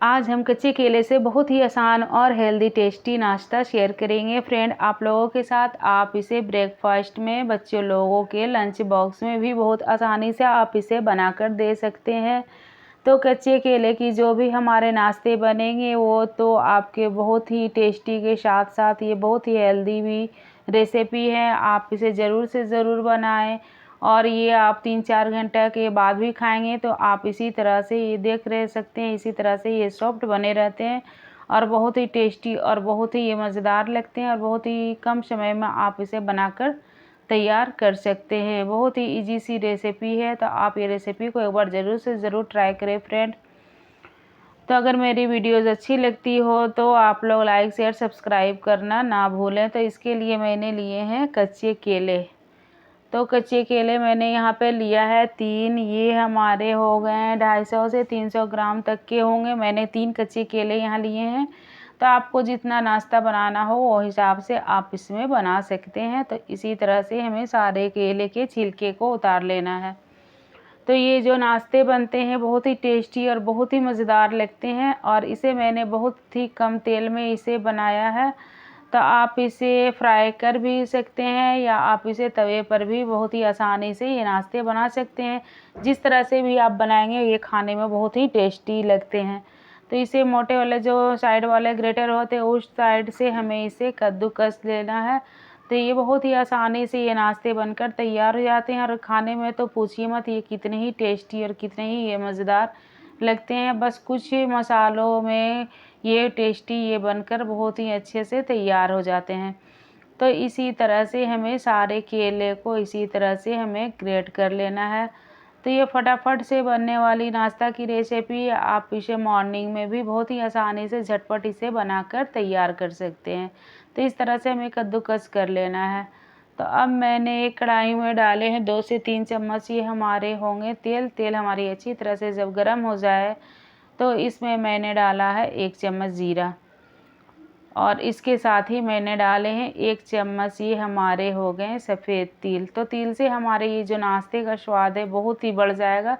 आज हम कच्चे केले से बहुत ही आसान और हेल्दी टेस्टी नाश्ता शेयर करेंगे फ्रेंड आप लोगों के साथ। आप इसे ब्रेकफास्ट में, बच्चों लोगों के लंच बॉक्स में भी बहुत आसानी से आप इसे बनाकर दे सकते हैं। तो कच्चे केले की जो भी हमारे नाश्ते बनेंगे वो तो आपके बहुत ही टेस्टी के साथ साथ ये बहुत ही हेल्दी भी रेसिपी है। आप इसे ज़रूर से ज़रूर बनाएं और ये आप 3-4 घंटे के बाद भी खाएंगे तो आप इसी तरह से ये देख रह सकते हैं, इसी तरह से ये सॉफ्ट बने रहते हैं और बहुत ही टेस्टी और बहुत ही ये मज़ेदार लगते हैं और बहुत ही कम समय में आप इसे बनाकर तैयार कर सकते हैं। बहुत ही इजी सी रेसिपी है, तो आप ये रेसिपी को एक बार ज़रूर से ज़रूर ट्राई करें फ्रेंड। तो अगर मेरी वीडियोज़ अच्छी लगती हो तो आप लोग लाइक शेयर सब्सक्राइब करना ना भूलें। तो इसके लिए मैंने लिए हैं कच्चे केले। तो कच्चे केले मैंने यहाँ पे लिया है 3। ये हमारे हो गए हैं 250 से 300 ग्राम तक के होंगे। मैंने 3 कच्चे केले यहाँ लिए हैं। तो आपको जितना नाश्ता बनाना हो वो हिसाब से आप इसमें बना सकते हैं। तो इसी तरह से हमें सारे केले के छिलके को उतार लेना है। तो ये जो नाश्ते बनते हैं बहुत ही टेस्टी और बहुत ही मज़ेदार लगते हैं और इसे मैंने बहुत ही कम तेल में इसे बनाया है। तो आप इसे फ्राई कर भी सकते हैं या आप इसे तवे पर भी बहुत ही आसानी से ये नाश्ते बना सकते हैं। जिस तरह से भी आप बनाएंगे ये खाने में बहुत ही टेस्टी लगते हैं। तो इसे मोटे वाले जो साइड वाले ग्रेटर होते हैं उस साइड से हमें इसे कद्दूकस लेना है। तो ये बहुत ही आसानी से ये नाश्ते बनकर तैयार हो जाते हैं और खाने में तो पूछिए मत ये कितने ही टेस्टी और कितने ही ये मज़ेदार लगते हैं। बस कुछ मसालों में ये टेस्टी ये बनकर बहुत ही अच्छे से तैयार हो जाते हैं। तो इसी तरह से हमें सारे केले को इसी तरह से हमें ग्रेट कर लेना है। तो ये फटाफट से बनने वाली नाश्ता की रेसिपी आप इसे मॉर्निंग में भी बहुत ही आसानी से झटपट इसे बनाकर तैयार कर सकते हैं। तो इस तरह से हमें कद्दूकस कर लेना है। तो अब मैंने एक कढ़ाई में डाले हैं 2 से 3 चम्मच ये हमारे होंगे तेल। तेल हमारी अच्छी तरह से जब गर्म हो जाए तो इसमें मैंने डाला है 1 चम्मच जीरा और इसके साथ ही मैंने डाले हैं 1 चम्मच ये हमारे हो गए सफ़ेद तिल। तो तिल से हमारे ये जो नाश्ते का स्वाद है बहुत ही बढ़ जाएगा।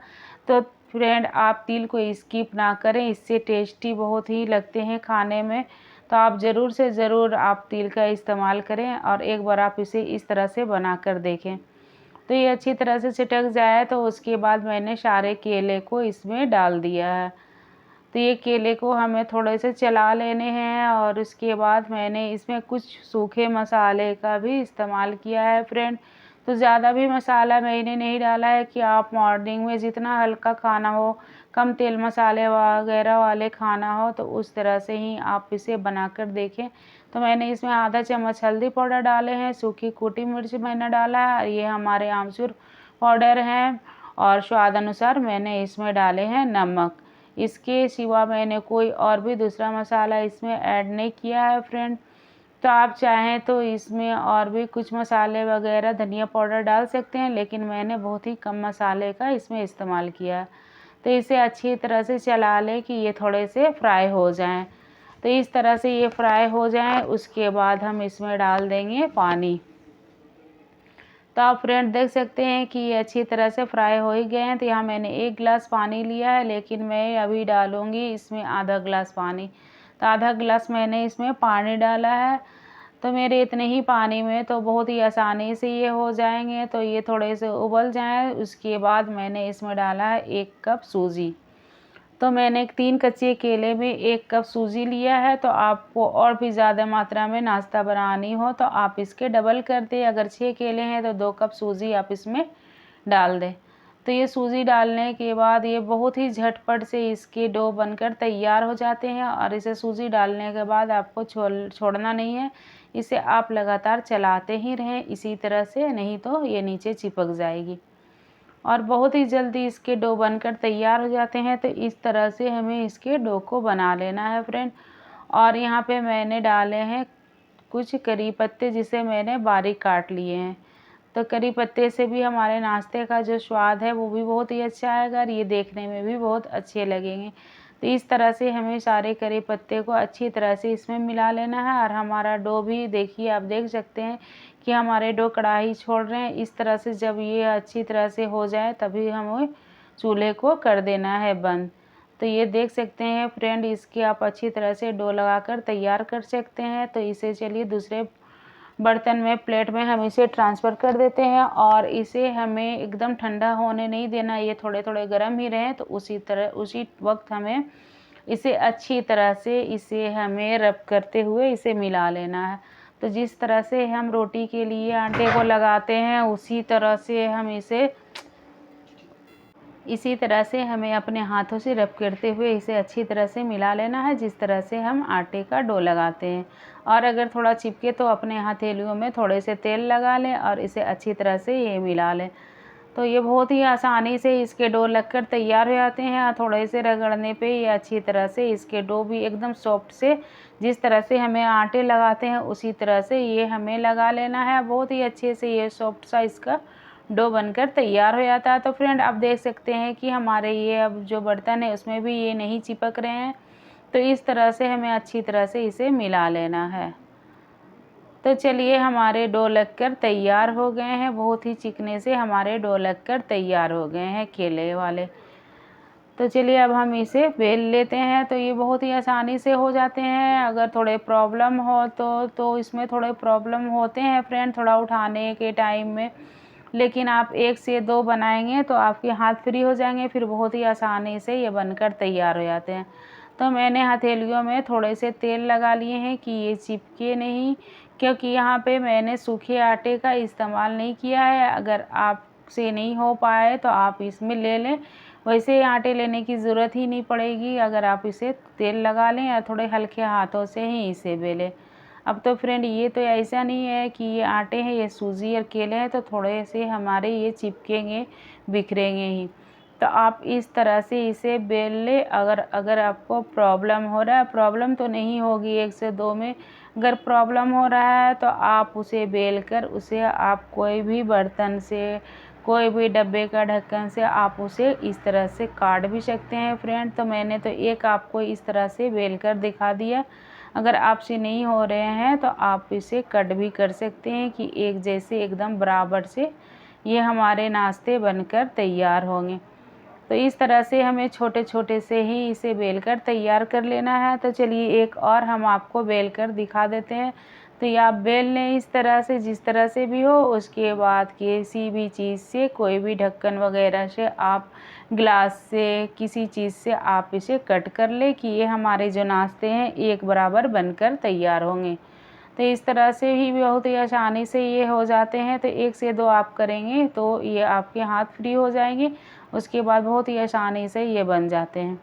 तो फ्रेंड आप तिल को स्किप ना करें, इससे टेस्टी बहुत ही लगते हैं खाने में। तो आप ज़रूर से ज़रूर आप तिल का इस्तेमाल करें और एक बार आप इसे इस तरह से बना कर देखें। तो ये अच्छी तरह से छिटक जाए तो उसके बाद मैंने सारे केले को इसमें डाल दिया है। तो ये केले को हमें थोड़े से चला लेने हैं और उसके बाद मैंने इसमें कुछ सूखे मसाले का भी इस्तेमाल किया है फ्रेंड। तो ज़्यादा भी मसाला मैंने नहीं डाला है कि आप मॉर्निंग में जितना हल्का खाना हो, कम तेल मसाले वगैरह वाले खाना हो तो उस तरह से ही आप इसे बनाकर देखें। तो मैंने इसमें आधा चम्मच हल्दी पाउडर डाले हैं, सूखी कुटी मिर्च मैंने डाला है, ये हमारे आमचूर पाउडर हैं और स्वाद अनुसार मैंने इसमें डाले हैं नमक। इसके सिवा मैंने कोई और भी दूसरा मसाला इसमें ऐड नहीं किया है फ्रेंड। तो आप चाहें तो इसमें और भी कुछ मसाले वगैरह धनिया पाउडर डाल सकते हैं, लेकिन मैंने बहुत ही कम मसाले का इसमें इस्तेमाल किया है। तो इसे अच्छी तरह से चला लें कि ये थोड़े से फ्राई हो जाएं। तो इस तरह से ये फ्राई हो जाएं उसके बाद हम इसमें डाल देंगे पानी। तो आप फ्रेंड देख सकते हैं कि ये अच्छी तरह से फ्राई हो ही गए हैं। तो यहाँ मैंने 1 गिलास पानी लिया है, लेकिन मैं अभी डालूँगी इसमें आधा गिलास पानी। तो आधा गिलास मैंने इसमें पानी डाला है। तो मेरे इतने ही पानी में तो बहुत ही आसानी से ये हो जाएंगे। तो ये थोड़े से उबल जाएं उसके बाद मैंने इसमें डाला है 1 कप सूजी। तो मैंने 3 कच्चे केले में 1 कप सूजी लिया है। तो आपको और भी ज़्यादा मात्रा में नाश्ता बनानी हो तो आप इसके डबल कर दें। अगर 6 केले हैं तो 2 कप सूजी आप इसमें डाल दें। तो ये सूजी डालने के बाद ये बहुत ही झटपट से इसके डो बनकर तैयार हो जाते हैं और इसे सूजी डालने के बाद आपको छोड़ना नहीं है। इसे आप लगातार चलाते ही रहें इसी तरह से, नहीं तो ये नीचे चिपक जाएगी और बहुत ही जल्दी इसके डो बनकर तैयार हो जाते हैं। तो इस तरह से हमें इसके डो को बना लेना है फ्रेंड। और यहाँ पे मैंने डाले हैं कुछ करी पत्ते जिसे मैंने बारीक काट लिए हैं। तो करी पत्ते से भी हमारे नाश्ते का जो स्वाद है वो भी बहुत ही अच्छा आएगा और ये देखने में भी बहुत अच्छे लगेंगे। तो इस तरह से हमें सारे करी पत्ते को अच्छी तरह से इसमें मिला लेना है और हमारा डो भी देखिए, आप देख सकते हैं कि हमारे डो कढ़ाई छोड़ रहे हैं। इस तरह से जब ये अच्छी तरह से हो जाए तभी हमें चूल्हे को कर देना है बंद। तो ये देख सकते हैं फ्रेंड, इसकी आप अच्छी तरह से डो लगाकर तैयार कर सकते हैं। तो इसे चलिए दूसरे बर्तन में, प्लेट में हम इसे ट्रांसफ़र कर देते हैं और इसे हमें एकदम ठंडा होने नहीं देना, ये थोड़े थोड़े गर्म ही रहें। तो उसी वक्त हमें इसे अच्छी तरह से हमें रब करते हुए इसे मिला लेना है। तो जिस तरह से हम रोटी के लिए आटे को लगाते हैं इसी तरह से हमें अपने हाथों से रब करते हुए इसे अच्छी तरह से मिला लेना है, जिस तरह से हम आटे का डो लगाते हैं। और अगर थोड़ा चिपके तो अपने हथेलियों में थोड़े से तेल लगा लें और इसे अच्छी तरह से ये मिला लें। तो ये बहुत ही आसानी से इसके डो लगकर तैयार हो जाते हैं। और थोड़े से रगड़ने पे ये अच्छी तरह से इसके डो भी एकदम सॉफ्ट से, जिस तरह से हमें आटे लगाते हैं उसी तरह से ये हमें लगा लेना है। बहुत ही अच्छे से ये सॉफ्ट सा इसका डो बनकर तैयार हो जाता है। तो फ्रेंड, आप देख सकते हैं कि हमारे ये अब जो बर्तन है उसमें भी ये नहीं चिपक रहे हैं। तो इस तरह से हमें अच्छी तरह से इसे मिला लेना है। तो चलिए, हमारे डो लगकर तैयार हो गए हैं। बहुत ही चिकने से हमारे डो लगकर तैयार हो गए हैं केले वाले। तो चलिए अब हम इसे बेल लेते हैं। तो ये बहुत ही आसानी से हो जाते हैं। अगर थोड़े प्रॉब्लम हो तो इसमें थोड़े प्रॉब्लम होते हैं फ्रेंड, थोड़ा उठाने के टाइम में। लेकिन आप 1 से 2 बनाएंगे तो आपके हाथ फ्री हो जाएंगे, फिर बहुत ही आसानी से ये बनकर तैयार हो जाते हैं। तो मैंने हथेलियों में थोड़े से तेल लगा लिए हैं कि ये चिपके नहीं, क्योंकि यहाँ पे मैंने सूखे आटे का इस्तेमाल नहीं किया है। अगर आपसे नहीं हो पाए तो आप इसमें ले लें, वैसे आटे लेने की ज़रूरत ही नहीं पड़ेगी अगर आप इसे तेल लगा लें या थोड़े हल्के हाथों से ही इसे बेलें। अब तो फ्रेंड, ये तो ऐसा नहीं है कि ये आटे हैं, ये सूजी और केले हैं, तो थोड़े से हमारे ये चिपकेंगे, बिखरेंगे ही। तो आप इस तरह से इसे बेल लें। अगर आपको प्रॉब्लम हो रहा है, प्रॉब्लम तो नहीं होगी 1 से 2 में, अगर प्रॉब्लम हो रहा है तो आप उसे बेल कर उसे आप कोई भी बर्तन से, कोई भी डब्बे का ढक्कन से आप उसे इस तरह से काट भी सकते हैं फ्रेंड। तो मैंने तो एक आपको इस तरह से बेल कर दिखा दिया। अगर आपसे नहीं हो रहे हैं तो आप इसे कट भी कर सकते हैं कि एक जैसे एकदम बराबर से ये हमारे नाश्ते बनकर तैयार होंगे। तो इस तरह से हमें छोटे छोटे से ही इसे बेलकर तैयार कर लेना है। तो चलिए एक और हम आपको बेलकर दिखा देते हैं। तो ये आप बेल लें इस तरह से, जिस तरह से भी हो। उसके बाद किसी भी चीज़ से, कोई भी ढक्कन वगैरह से, आप ग्लास से, किसी चीज़ से आप इसे कट कर ले कि ये हमारे जो नाश्ते हैं एक बराबर बनकर तैयार होंगे। तो इस तरह से ही बहुत ही आसानी से ये हो जाते हैं। तो 1 से 2 आप करेंगे तो ये आपके हाथ फ्री हो जाएंगे। उसके बाद बहुत ही आसानी से ये बन जाते हैं।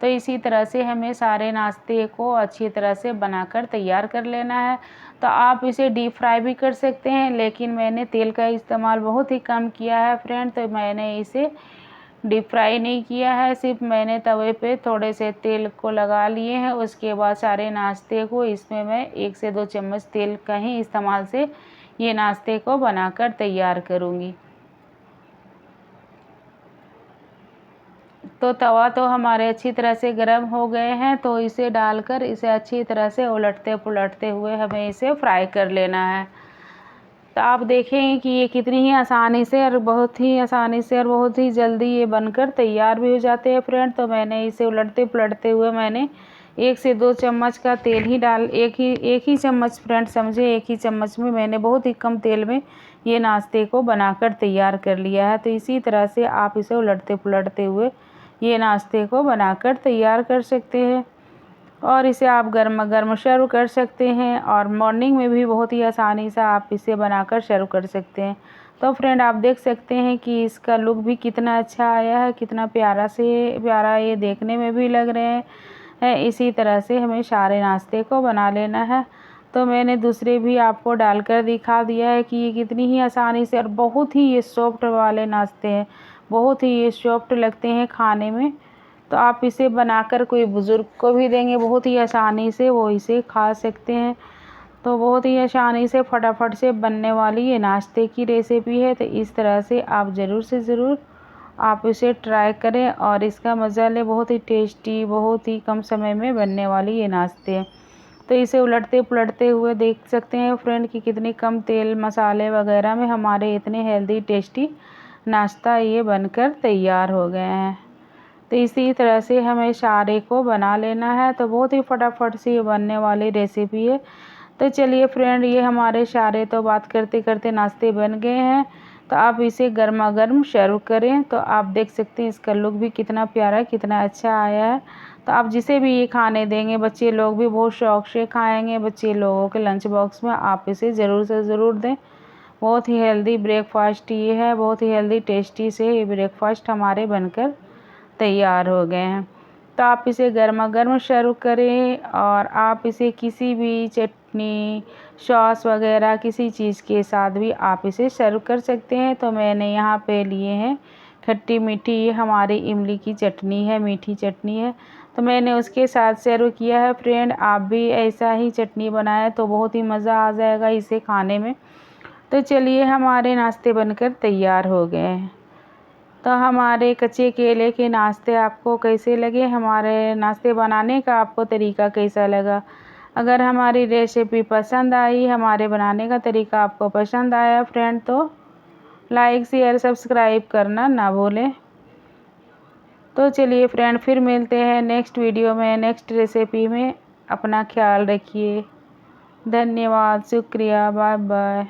तो इसी तरह से हमें सारे नाश्ते को अच्छी तरह से बनाकर तैयार कर लेना है। तो आप इसे डीप फ्राई भी कर सकते हैं, लेकिन मैंने तेल का इस्तेमाल बहुत ही कम किया है फ्रेंड। तो मैंने इसे डीप फ्राई नहीं किया है, सिर्फ मैंने तवे पे थोड़े से तेल को लगा लिए हैं। उसके बाद सारे नाश्ते को इसमें मैं 1 से 2 चम्मच तेल का ही इस्तेमाल से ये नाश्ते को बनाकर तैयार करूँगी। तो तवा तो हमारे अच्छी तरह से गर्म हो गए हैं। तो इसे डालकर इसे अच्छी तरह से उलटते पुलटते हुए हमें इसे फ्राई कर लेना है। तो आप देखेंगे कि ये कितनी ही आसानी से और बहुत ही आसानी से और बहुत ही जल्दी ये बनकर तैयार भी हो जाते हैं फ्रेंड। तो मैंने इसे उलटते पुलटते हुए मैंने 1 से 2 चम्मच का तेल ही एक ही चम्मच फ्रेंड समझे, एक ही चम्मच में मैंने बहुत ही कम तेल में ये नाश्ते को बनाकर तैयार कर लिया है। तो इसी तरह से आप इसे उलटते पुलटते हुए ये नाश्ते को बनाकर तैयार कर सकते हैं और इसे आप गर्मा गर्म सर्व कर सकते हैं। और मॉर्निंग में भी बहुत ही आसानी से आप इसे बनाकर सर्व कर सकते हैं। तो फ्रेंड, आप देख सकते हैं कि इसका लुक भी कितना अच्छा आया है, कितना प्यारा ये देखने में भी लग रहे हैं। इसी तरह से हमें सारे नाश्ते को बना लेना है। तो मैंने दूसरे भी आपको डालकर दिखा दिया है कि ये कितनी ही आसानी से और बहुत ही ये सॉफ्ट वाले नाश्ते हैं, बहुत ही ये सॉफ्ट लगते हैं खाने में। तो आप इसे बनाकर कोई बुज़ुर्ग को भी देंगे, बहुत ही आसानी से वो इसे खा सकते हैं। तो बहुत ही आसानी से फटाफट से बनने वाली ये नाश्ते की रेसिपी है। तो इस तरह से आप ज़रूर से ज़रूर आप इसे ट्राई करें और इसका मज़ा लें। बहुत ही टेस्टी, बहुत ही कम समय में बनने वाली ये नाश्ते हैं। तो इसे उलटते पुलटते हुए देख सकते हैं फ्रेंड कि कितनी कम तेल मसाले वगैरह में हमारे इतने हेल्दी टेस्टी नाश्ता ये बनकर तैयार हो गए हैं। तो इसी तरह से हमें सारे को बना लेना है। तो बहुत ही फटाफट से ये बनने वाली रेसिपी है। तो चलिए फ्रेंड, ये हमारे सारे तो बात करते करते नाश्ते बन गए हैं। तो आप इसे गर्मा गर्म सर्व करें। तो आप देख सकते हैं इसका लुक भी कितना प्यारा, कितना अच्छा आया है। तो आप जिसे भी ये खाने देंगे, बच्चे लोग भी बहुत शौक से खाएंगे। बच्चे लोगों के लंच बॉक्स में आप इसे ज़रूर से ज़रूर दें। बहुत ही हेल्दी ब्रेकफास्ट ये है, बहुत ही हेल्दी टेस्टी से ये ब्रेकफास्ट हमारे बनकर तैयार हो गए हैं। तो आप इसे गर्मा गर्म सर्व करें और आप इसे किसी भी चटनी, सॉस वगैरह किसी चीज़ के साथ भी आप इसे सर्व कर सकते हैं। तो मैंने यहाँ पे लिए हैं खट्टी मीठी, ये हमारी इमली की चटनी है, मीठी चटनी है, तो मैंने उसके साथ सर्व किया है। फ्रेंड, आप भी ऐसा ही चटनी बनाएं तो बहुत ही मज़ा आ जाएगा इसे खाने में। तो चलिए, हमारे नाश्ते बनकर तैयार हो गए हैं। तो हमारे कच्चे केले के नाश्ते आपको कैसे लगे, हमारे नाश्ते बनाने का आपको तरीका कैसा लगा? अगर हमारी रेसिपी पसंद आई, हमारे बनाने का तरीका आपको पसंद आया फ्रेंड, तो लाइक शेयर सब्सक्राइब करना ना भूलें। तो चलिए फ्रेंड, फिर मिलते हैं नेक्स्ट वीडियो में, नेक्स्ट रेसिपी में। अपना ख्याल रखिए। धन्यवाद, शुक्रिया, बाय बाय।